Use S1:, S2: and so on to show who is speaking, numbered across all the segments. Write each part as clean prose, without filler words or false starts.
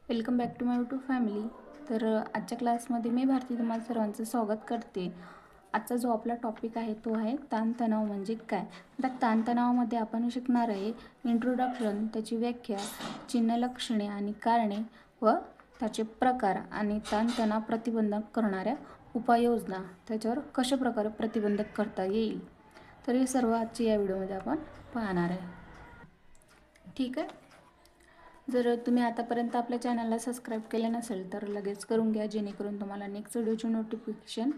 S1: Welcome back to my YouTube family. तर आजच्या क्लासमध्ये मी भारती तुम्हाला सर्वांचं स्वागत करते. आजचा जो आपला टॉपिक आहे तो आहे ताणतणाव म्हणजे काय. आता ताणतणावामध्ये आपण शिकणार आहे इंट्रोडक्शन, त्याची व्याख्या, चिन्ह, लक्षणे आणि कारणे व त्याचे प्रकार आणि ताणतणाव प्रतिबंधक करणाऱ्या उपाययोजना, त्याच्यावर कशा प्रकारे प्रतिबंधक करता येईल. तर हे सर्व आजची या व्हिडिओमध्ये आपण पाहणार आहे. ठीक आहे. जर तुम्ही आतापर्यंत आपल्या चॅनलला सबस्क्राईब केलं नसेल तर लगेच करून घ्या, जेणेकरून तुम्हाला नेक्स्ट व्हिडिओची नोटिफिकेशन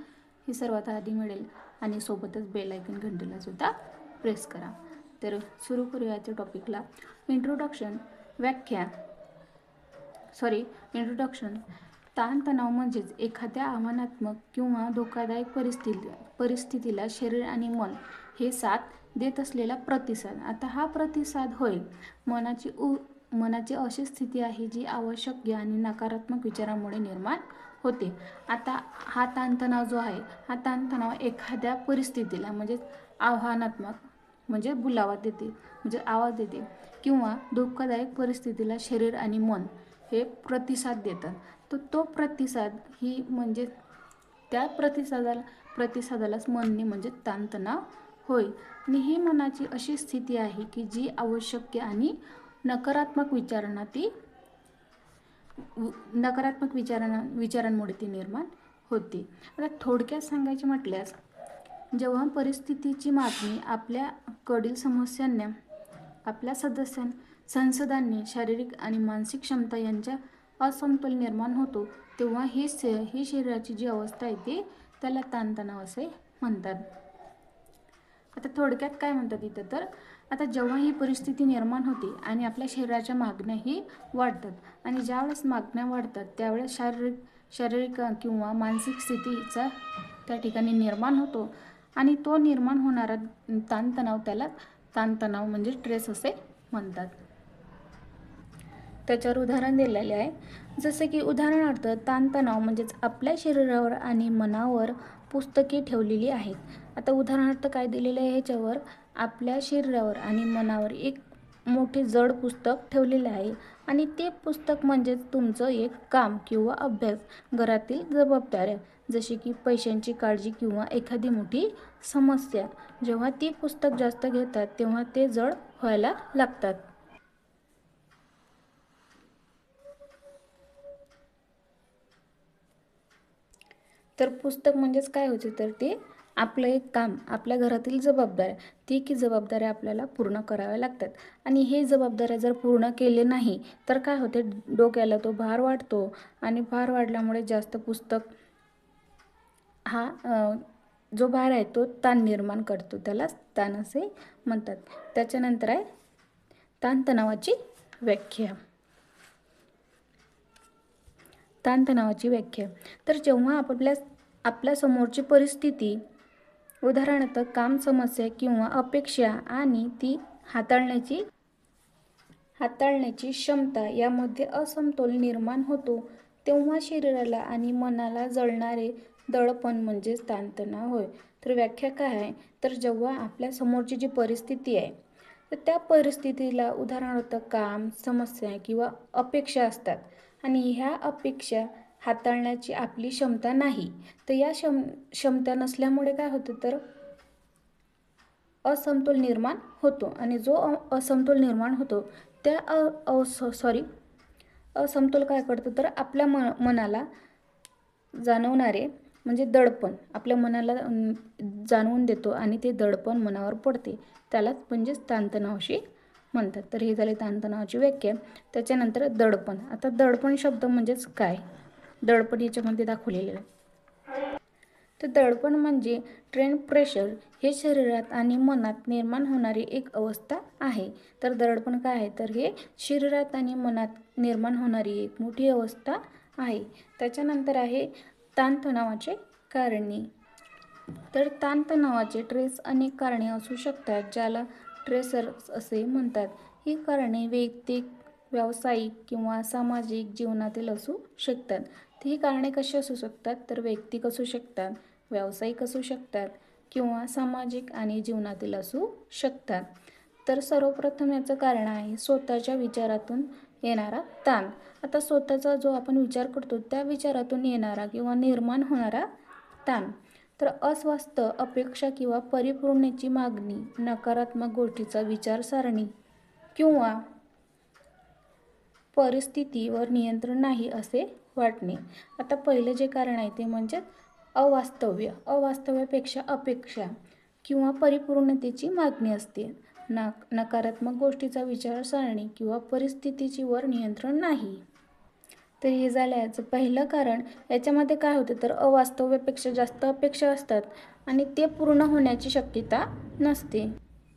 S1: ही सर्वात आधी मिळेल आणि सोबतच बेल आयकन घंटेला सुद्धा प्रेस करा. तर सुरू करूया या टॉपिकला. इंट्रोडक्शन ताणतणाव म्हणजेच एखाद्या आव्हानात्मक किंवा धोकादायक परिस्थितीला शरीर आणि मन हे साथ देत असलेला प्रतिसाद. आता हा प्रतिसाद होय मनाची अशी स्थिती आहे जी आवश्यक आणि नकारात्मक विचारांमुळे निर्माण होते. आता हा ताणतणाव जो आहे, हा ताणतणाव एखाद्या परिस्थितीला म्हणजेच आव्हानात्मक म्हणजे बुलावा देते, म्हणजे आवाज देते, किंवा धोकादायक परिस्थितीला शरीर आणि मन हे प्रतिसाद देतात. तर तो प्रतिसाद ही म्हणजे त्या प्रतिसादालाच म्हणणे म्हणजे ताणतणाव होय. आणि ही मनाची अशी स्थिती आहे की जी आवश्यक आणि नकारात्मक विचारांमुळे ती निर्माण होते. आता थोडक्यात सांगायचे म्हटल्यास, जेव्हा परिस्थितीची मागणी आपल्याकडील समस्यांना आपल्या संसाधनांनी शारीरिक आणि मानसिक क्षमता यांच्या असमतोल निर्माण होतो, तेव्हा ही शरीराची जी अवस्था आहे ती त्याला ताणतणाव असे म्हणतात. आता थोडक्यात काय म्हणतात इथं, तर आता जेव्हा ही परिस्थिती निर्माण होते आणि आपल्या शरीराच्या मागण्याही वाढतात आणि ज्यावेळेस मागण्या वाढतात त्यावेळेस शारीरिक किंवा मानसिक स्थितीचा त्या ठिकाणी निर्माण होतो आणि तो निर्माण होणारा त्याला ताणतणाव म्हणजे स्ट्रेस असे म्हणतात. त्याच्यावर उदाहरण दिलेले आहे. जसे की उदाहरणार्थ, ताणतणाव म्हणजेच आपल्या शरीरावर आणि मनावर पुस्तके ठेवलेली आहेत. आता उदाहरणार्थ काय दिलेले आहे ह्याच्यावर, आपल्या शरीरावर आणि मनावर एक मोठे जड पुस्तक ठेवलेले आहे आणि ते पुस्तक म्हणजेच तुमचं एक काम किंवा अभ्यास, घरातील जबाबदाऱ्या जसे की पैशांची काळजी किंवा एखादी मोठी समस्या. जेव्हा ती पुस्तक जास्त घेतात तेव्हा ते जड व्हायला लागतात. तर पुस्तक म्हणजेच काय होते, तर ते आपलं एक काम, आपल्या घरातील जबाबदाऱ्या, ती की जबाबदाऱ्या आपल्याला पूर्ण कराव्या लागतात आणि हे जबाबदाऱ्या जर पूर्ण केले नाही तर काय होते, डोक्याला तो भार वाढतो आणि भार वाढल्यामुळे जास्त पुस्तक हा जो भार आहे तो ताण निर्माण करतो, त्याला ताण असे म्हणतात. त्याच्यानंतर आहे ताणतणावाची व्याख्या. तर जेव्हा आपल्या समोरची परिस्थिती, उदाहरणार्थ काम, समस्या किंवा अपेक्षा आणि ती हाताळण्याची क्षमता यामध्ये असमतोल निर्माण होतो, तेव्हा शरीराला आणि मनाला जळणारे दडपण म्हणजेच ताणतणाव होय. तर व्याख्या काय आहे, तर जेव्हा आपल्या समोरची जी परिस्थिती आहे तर त्या परिस्थितीला उदाहरणार्थ काम, समस्या किंवा अपेक्षा असतात आणि ह्या अपेक्षा हाताळण्याची आपली क्षमता नाही, तर या क्षमता नसल्यामुळे काय होतं, तर असमतोल निर्माण होतो आणि जो असमतोल निर्माण होतो त्या असमतोल काय करतो, तर आपल्या मनाला जाणवणारे म्हणजे दडपण आपल्या मनाला जाणवून देतो आणि ते दडपण मनावर पडते, त्यालाच म्हणजेच ताणतणावाशी म्हणतात. तर हे झाले ताणतणावाची व्याख्या. त्याच्यानंतर दडपण. आता दडपण शब्द म्हणजेच काय, दडपण याच्यामध्ये दाखवलेलं आहे. तर दडपण म्हणजे ट्रेन प्रेशर हे शरीरात आणि मनात निर्माण होणारी एक अवस्था आहे. तर दडपण काय आहे, तर हे शरीरात आणि मनात निर्माण होणारी एक मोठी अवस्था आहे. त्याच्यानंतर आहे ताणतणावाचे कारणे. तर ताणतणावाचे ट्रेस अनेक कारणे असू शकतात, ज्याला ट्रेसर्स असे म्हणतात. ही कारणे वैयक्तिक, व्यावसायिक किंवा सामाजिक जीवनातील असू शकतात. ही कारणे कशी असू शकतात, तर वैयक्तिक असू शकतात, व्यावसायिक असू शकतात किंवा सामाजिक आणि जीवनातील असू शकतात. तर सर्वप्रथम याचं कारण आहे स्वतःच्या विचारातून येणारा ताण. आता स्वतःचा जो आपण विचार करतो त्या विचारातून येणारा किंवा निर्माण होणारा ताण. तर अस्वस्थ अपेक्षा किंवा परिपूर्णतेची मागणी, नकारात्मक गोष्टीचा विचारसरणी किंवा परिस्थितीवर नियंत्रण नाही असे वाटणे. आता पहिलं जे कारण आहे ते म्हणजे अवास्तव्य. अवास्तव्यापेक्षा अपेक्षा किंवा परिपूर्णतेची मागणी असते. नकारात्मक गोष्टीचा विचारसरणी किंवा परिस्थितीची वर नियंत्रण नाही. तर हे झालं याचं पहिलं कारण. याच्यामध्ये काय होतं तर अवास्तव्यापेक्षा जास्त अपेक्षा असतात आणि ते पूर्ण होण्याची शक्यता नसते.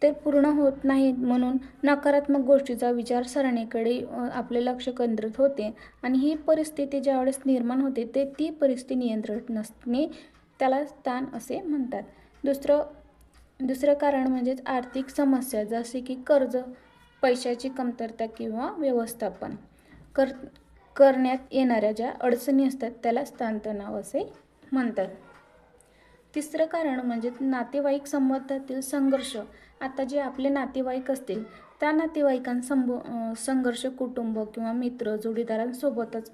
S1: ते पूर्ण होत नाहीत म्हणून नकारात्मक गोष्टीचा विचारसरणीकडे आपले लक्ष केंद्रित होते आणि ही परिस्थिती ज्यावेळेस निर्माण होते ती परिस्थिती नियंत्रित नसणे, त्याला ताण असे म्हणतात. दुसरं कारण म्हणजेच आर्थिक समस्या, जसे की कर्ज, पैशाची कमतरता किंवा व्यवस्थापन करण्यात येणाऱ्या ज्या अडचणी असतात त्याला ताणतणाव असे म्हणतात. तिसरं कारण म्हणजे नातेवाईक संबंधातील संघर्ष. आता जे आपले नातेवाईक असतील त्या संघर्ष, कुटुंब किंवा मित्र, जोडीदारांसोबतच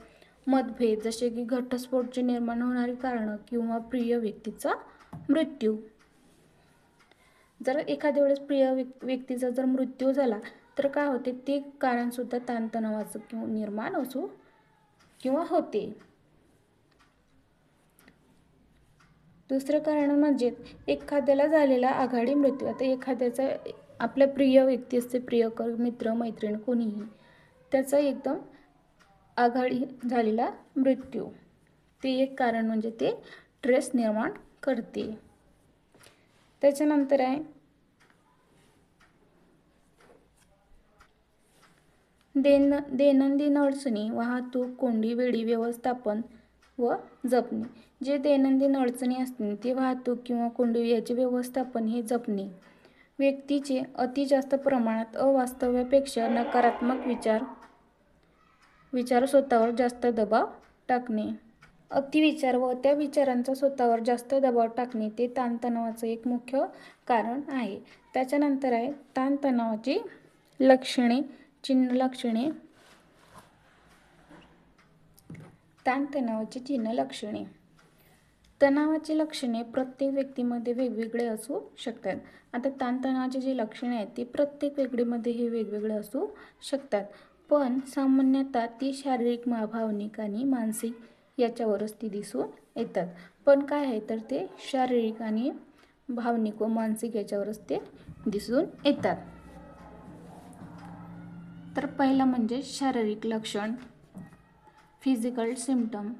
S1: मतभेद, जसे की घटस्फोटाची निर्माण होणारी कारणं किंवा प्रिय व्यक्तीचा मृत्यू. जर एखाद्या वेळेस प्रिय व्यक्तीचा जर मृत्यू झाला तर काय होते, ते कारणसुद्धा ताणतणावाचं किंवा निर्माण असू किंवा होते. दुसरं कारण म्हणजे एखाद्याला झालेला आघाडी मृत्यू. आता एखाद्याचा आपल्या प्रिय व्यक्ती असते, प्रियकर, मित्र, मैत्रीण, कोणीही, त्याचा एकदम आघाडी झालेला मृत्यू, ते एक कारण म्हणजे ते स्ट्रेस निर्माण करते. त्याच्यानंतर आहे दैनंदिन अडचणी, वाहतूक कोंडी, वेळी व्यवस्थापन व जपणे. जे दैनंदिन अडचणी असतील ते वाहतूक किंवा कोंडी याचे व्यवस्थापन हे जपणे. व्यक्तीचे अति जास्त प्रमाणात अवास्तव्यापेक्षा नकारात्मक विचार स्वतःवर जास्त दबाव टाकणे. अतिविचार व त्या विचारांचा स्वतःवर जास्त दबाव टाकणे ते ताणतणावाचं एक मुख्य कारण आहे. त्याच्यानंतर आहे ताणतणावाची लक्षणे, चिन्ह-लक्षणे. ताणतणावाची चिन्ह-लक्षणे. तणावाची लक्षणे प्रत्येक व्यक्तीमध्ये वेगवेगळे असू शकतात. आता ताणतणावाची जी लक्षणे आहेत ती प्रत्येक व्यक्तीमध्ये हे वेगवेगळे असू शकतात, पण सामान्यतः ती शारीरिक, भावनिक आणि मानसिक याच्यावरच ती दिसून येतात. पण काय आहे तर ते शारीरिक आणि भावनिक व मानसिक याच्यावरच ते दिसून येतात. तर पहिलं म्हणजे शारीरिक लक्षण, फिजिकल सिम्पटम.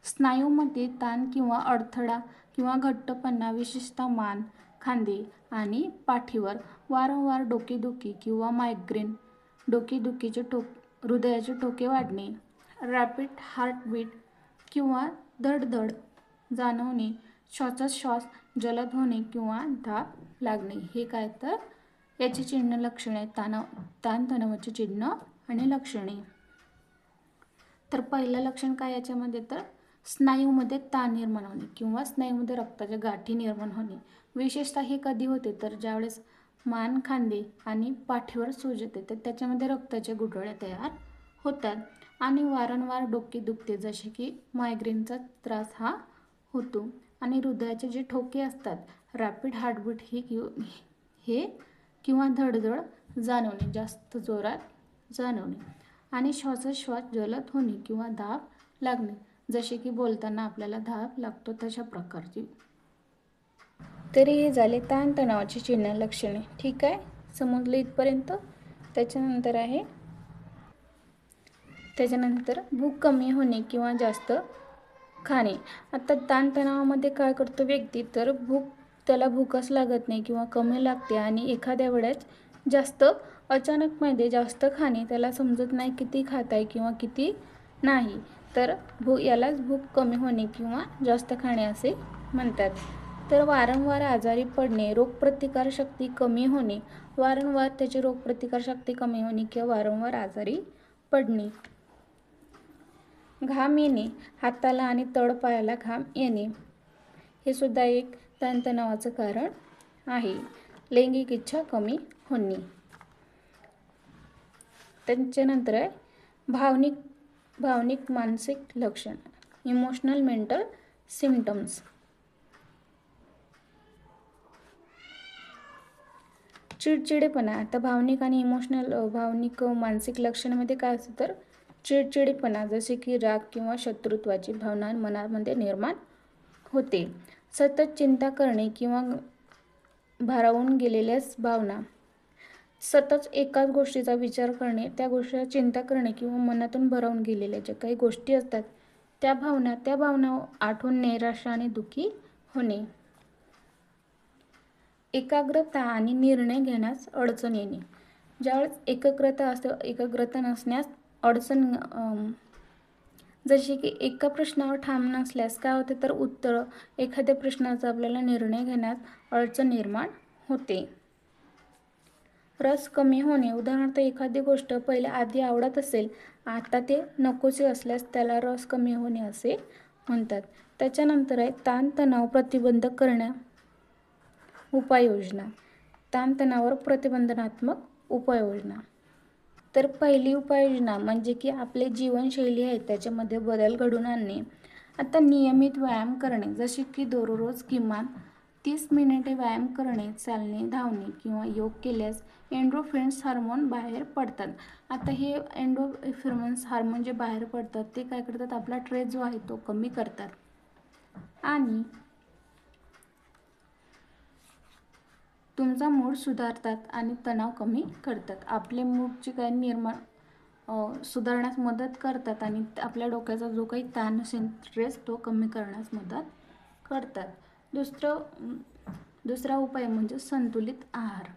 S1: स्नायूमध्ये ताण किंवा अडथळा किंवा घट्टपणा, विशेषतः मान, खांदे आणि पाठीवर. वारंवार डोकेदुखी किंवा मायग्रेन, डोकेदुखीचे हृदयाचे ठोके वाढणे, रॅपिड हार्टबीट किंवा धडधड जाणवणे, श्वासोच्छ्वास जलद होणे किंवा धाप लागणे. हे काय तर याची चिन्ह लक्षणे, ताणतणावाची चिन्ह आणि लक्षणे. तर पहिलं लक्षण काय याच्यामध्ये तर स्नायूमध्ये ताण निर्माण होणे किंवा स्नायूमध्ये रक्ताच्या गाठी निर्माण होणे. विशेषतः हे कधी होते तर ज्यावेळेस मान, खांदे आणि पाठीवर सूज येते तर त्याच्यामध्ये रक्ताच्या गुठळ्या तयार होतात आणि वारंवार डोके दुखते, जसे की मायग्रेनचा त्रास हा होतो. आणि हृदयाचे जे ठोके असतात, रॅपिड हार्टबीट हे किंवा धडधड जाणवणे, जास्त जोरात जाणवणे आणि श्वासोच्छ्वास जलद होणे किंवा धाप लागणे, जसे की बोलताना आपल्याला धाप लागतो तशा प्रकारची. तरी हे झाले ताणतणावाची चिन्ह लक्षणे. ठीक आहे, समजलं इथपर्यंत. त्याच्यानंतर भूक कमी होणे किंवा जास्त खाणे. आता ताणतणावामध्ये काय करतो व्यक्ती तर त्याला भूकच लागत नाही किंवा कमी लागते आणि एखाद्या वेळेस जास्त अचानकमध्ये जास्त खाणे, त्याला समजत नाही किती खात आहे किंवा किती नाही, तर यालाच भूक कमी होणे किंवा जास्त खाणे असे म्हणतात. तर वारंवार आजारी पडणे, रोगप्रतिकारशक्ती कमी होणे, वारंवार त्याची रोगप्रतिकारशक्ती कमी होणे किंवा वारंवार आजारी पडणे. घाम येणे, हाताला आणि तळपायाला घाम येणे, हे सुद्धा एक ताणतणावाचं कारण आहे. लैंगिक इच्छा कमी होणे. त्याच्यानंतर आहे भावनिक मानसिक लक्षण, इमोशनल मेंटल सिम्पटम्स. चिडचिडेपणा. आता भावनिक मानसिक लक्षणामध्ये काय असतं तर चिडचिडेपणा, जसे की राग किंवा शत्रुत्वाची भावना मनामध्ये निर्माण होते. सतत चिंता करणे किंवा भारावून गेलेल्या भावना, सतत एकाच गोष्टीचा विचार करणे, त्या गोष्टीचा चिंता करणे किंवा मनातून भरावून गेलेल्या ज्या काही गोष्टी असतात त्या भावना आठवून निराशा आणि दुःखी होणे. एकाग्रता आणि निर्णय घेण्यास अडचण येणे. ज्यावेळेस एकाग्रता नसण्यास अडचण, जशी की एका प्रश्नावर ठाम नसल्यास काय होते तर एखाद्या प्रश्नाचा आपल्याला निर्णय घेण्यात अडचण निर्माण होते. रस कमी होणे. उदाहरणार्थ एखादी गोष्ट आधी आवडत असेल, आता ते नकोसे असल्यास त्याला रस कमी होणे असे म्हणतात. त्याच्यानंतर आहे ताणतणाव प्रतिबंध करण्या उपाययोजना. ताणतणावावर प्रतिबंधात्मक उपाययोजना. तर पहिली उपाययोजना म्हणजे की आपली जीवनशैली आहे त्याच्यामध्ये बदल घडवून आणणे. आता नियमित व्यायाम करणे, जसे की दररोज किमान 30 मिनिटे व्यायाम करणे, चालणे, धावणे किंवा योग केल्यास एंडोर्फिन्स हार्मोन बाहेर पडतात. आता हे एंडोर्फिन्स हार्मोन जे बाहेर पडतात ते काय करतात, आपला स्ट्रेस जो आहे तो कमी करतात आणि तुमचा मूड सुधारतात आणि तणाव कमी करतात. आपले मूडची काय सुधारण्यास मदत करतात आणि आपल्या डोक्याचा जो काही ताण असेल, स्ट्रेस, तो कमी करण्यास मदत करतात. दुसरा उपाय म्हणजे संतुलित आहार.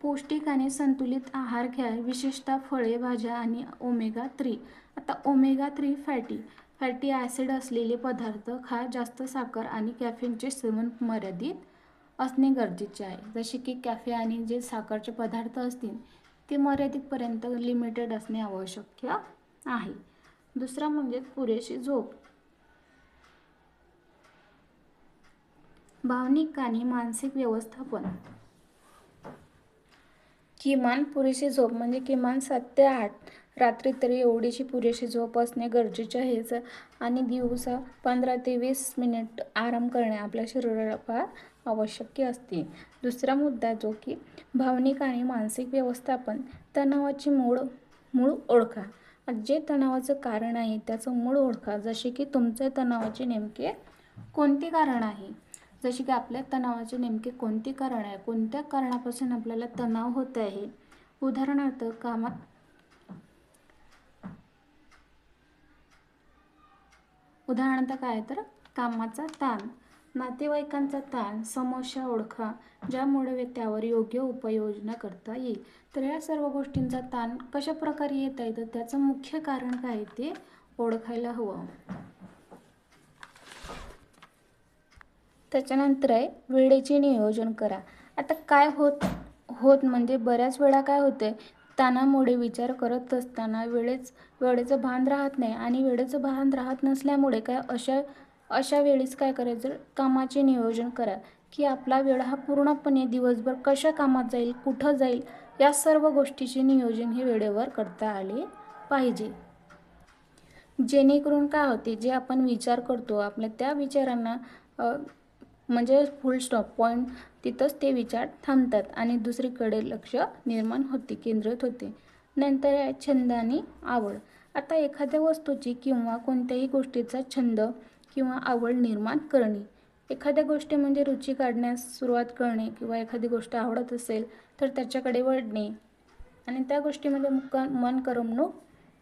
S1: पौष्टिक आणि संतुलित आहार घ्या, विशेषतः फळे, भाज्या आणि ओमेगा 3. आता ओमेगा 3 फॅटी ॲसिड असलेले पदार्थ खा. जास्त साखर आणि कॅफेनचे सेवन मर्यादित असणे गरजेचे आहे. जसे की कॅफे आणि जे साखरचे पदार्थ असतील ते मर्यादितपर्यंत लिमिटेड असणे आवश्यक आहे. दुसरा म्हणजे पुरेशी झोप. भावनिक आणि मानसिक व्यवस्थापन. किमान पुरेशी झोप म्हणजे किमान 7 ते 8 रात्री तरी एवढीशी पुरेशी झोप असणे गरजेचे आहे आणि दिवसा 15 ते 20 मिनिट आराम करणे आपल्या शरीराला फार आवश्यक असते. दुसरा मुद्दा जो की भावनिक आणि मानसिक व्यवस्थापन. तणावाची मूळ ओळखा. जे तणावाचं कारण आहे त्याचं मूळ ओळखा, जसे की तुमच्या तणावाचे नेमके कोणते कारण आहे. जसे की आपल्या तणावाचे नेमके कोणते कारण आहे, कोणत्या कारणापासून आपल्याला तणाव होत आहे. उदाहरणार्थ काय तर कामाचा ताण, नातेवाईकांचा ताण, समस्या ओळखा ज्यामुळे त्यावर योग्य उपाययोजना करता येईल. तर या सर्व गोष्टींचा ताण कशा प्रकारे येता येतं, त्याचं मुख्य कारण काय आहे ते ओळखायला हवं. त्याच्यानंतर आहे वेळेचे नियोजन करा. आता काय होत म्हणजे बऱ्याच वेळा काय होतंय, ताणामुळे विचार करत असताना वेळेचं भान राहत नाही आणि वेळेचं भान राहत नसल्यामुळे काय अशा वेळेस काय करायचं, कामाचे नियोजन करा की आपला वेळ हा पूर्णपणे दिवसभर कशा कामात जाईल, कुठं जाईल, या सर्व गोष्टीचे नियोजन हे वेळेवर करता आले पाहिजे. जेणेकरून काय होते, जे आपण विचार करतो आपल्या त्या विचारांना म्हणजे फुल स्टॉप पॉईंट तिथंच ते विचार थांबतात आणि दुसरीकडे लक्ष निर्माण होते, केंद्रित होते. नंतर आहे छंद आणि आवड. आता एखाद्या वस्तूची किंवा कोणत्याही गोष्टीचा छंद किंवा आवड निर्माण करणे. एखाद्या गोष्टी म्हणजे रुची काढण्यास सुरुवात करणे किंवा एखादी गोष्ट आवडत असेल तर त्याच्याकडे वळणे आणि त्या गोष्टीमध्ये मन करमणूक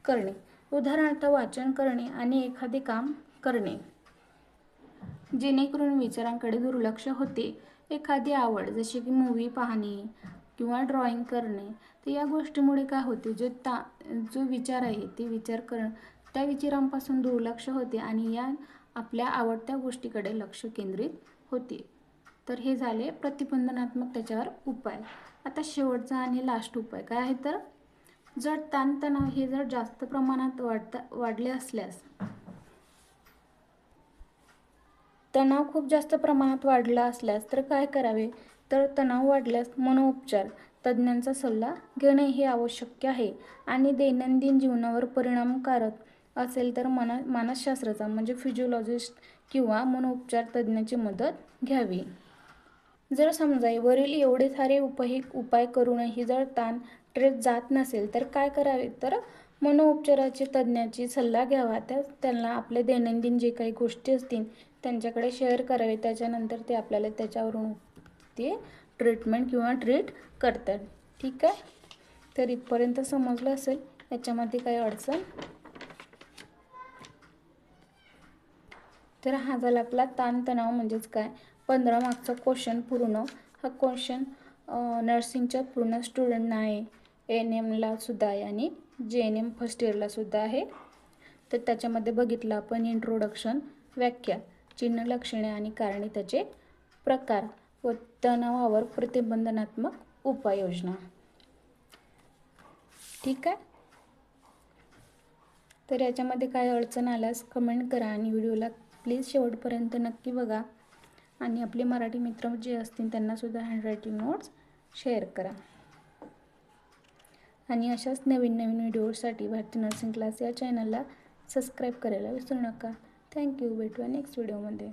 S1: करणे. उदाहरणार्थ वाचन करणे आणि एखादे काम करणे, जेणेकरून विचारांकडे दुर्लक्ष होते. एखादी आवड जशी की मूव्ही पाहणे किंवा ड्रॉइंग करणे, तर या गोष्टीमुळे काय होते, जो विचार आहे ते त्या विचारांपासून दुर्लक्ष होते आणि या आपल्या आवडत्या गोष्टीकडे लक्ष केंद्रित होते. तर हे झाले प्रतिबंधात्मक त्याच्यावर उपाय. आता शेवटचा आणि लास्ट उपाय काय आहे तर जर ताणतणाव हे जर जास्त प्रमाणात वाढले असल्यास, तणाव खूप जास्त प्रमाणात वाढला असल्यास तर काय करावे तर तणाव वाढल्यास मनोपचार, तज्ज्ञांचा सल्ला घेणे हे आवश्यक आहे आणि दैनंदिन जीवनावर परिणामकारक असेल तर मानसशास्त्राचा म्हणजे फिजिओलॉजिस्ट किंवा मनोपचार तज्ज्ञाची मदत घ्यावी. जर समजा वरील एवढे सारे उपाय करूनही जर ताण ट्रेस जात नसेल तर काय करावे, तर मनोपचाराचे तज्ज्ञाची सल्ला घ्यावा. त्यांना आपले दैनंदिन जे काही गोष्टी असतील त्यांच्याकडे शेअर करावे. त्याच्यानंतर ते आपल्याला त्याच्यावरून ते ट्रीटमेंट किंवा ट्रीट करतात. ठीक आहे, तर इथपर्यंत समजलं असेल. याच्यामध्ये काही अडचण. तर हा झाला आपला ताणतणाव म्हणजेच काय 15 मार्क्सचा क्वेश्चन पूर्ण. हा क्वेश्चन नर्सिंगच्या पूर्ण स्टुडंटना आहे, ANMला सुद्धा आहे आणि JNM फर्स्ट इयरला सुद्धा आहे. तर त्याच्यामध्ये बघितलं आपण इंट्रोडक्शन, व्याख्या, चिन्ह, लक्षणे आणि कारणे, त्याचे प्रकार व तणावावर प्रतिबंधात्मक उपाययोजना. ठीक आहे, तर याच्यामध्ये काय अडचण आल्यास कमेंट करा आणि व्हिडिओला प्लीज शेवटपर्यंत नक्की बघा आणि आपले मराठी मित्र जे असतील त्यांनासुद्धा हँडरायटिंग नोट्स शेअर करा. आणि अशाच नवीन व्हिडिओसाठी भारती नर्सिंग क्लास या चॅनलला सबस्क्राईब करायला विसरू नका. थँक्यू. भेटूया नेक्स्ट व्हिडिओमध्ये.